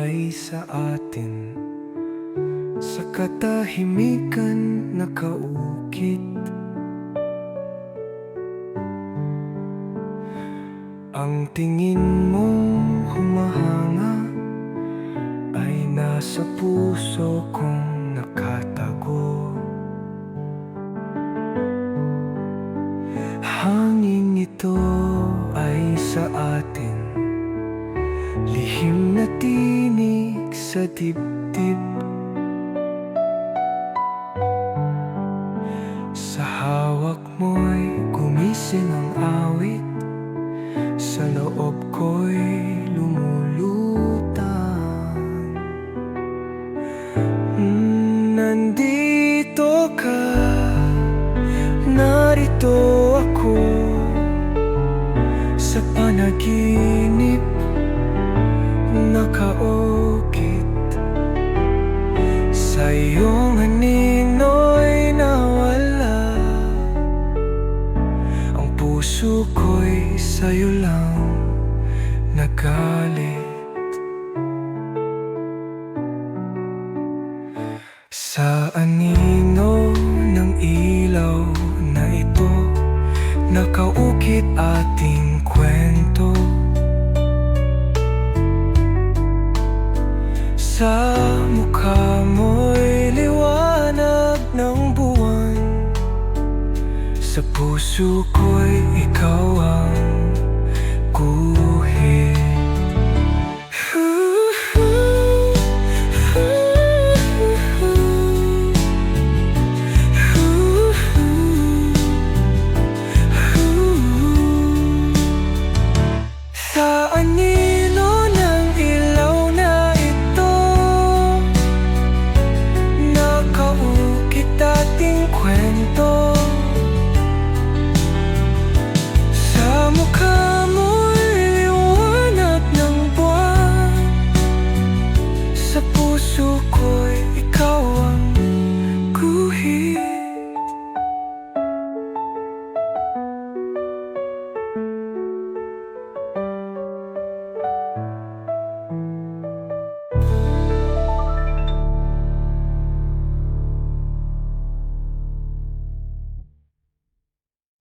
ay sa atin, sa katahimikan nakaukit. Ang tingin mong humahanga ay nasa puso kong nakatago. Hangin ito ay sa atin, lihim na tinig sa dibdib. Sa hawak mo'y gumising ang awit, sa loob ko'y lumulutang. Nandito ka, narito ako, sa panaginip nakaukit. Sa iyong anino'y nawala, ang puso ko'y sa'yo lang nagalit. Sa anino ng ilaw na ito, nakaukit ating kwento. Sa mukha mo'y liwanag ng buwan, sa puso ko'y ikaw ang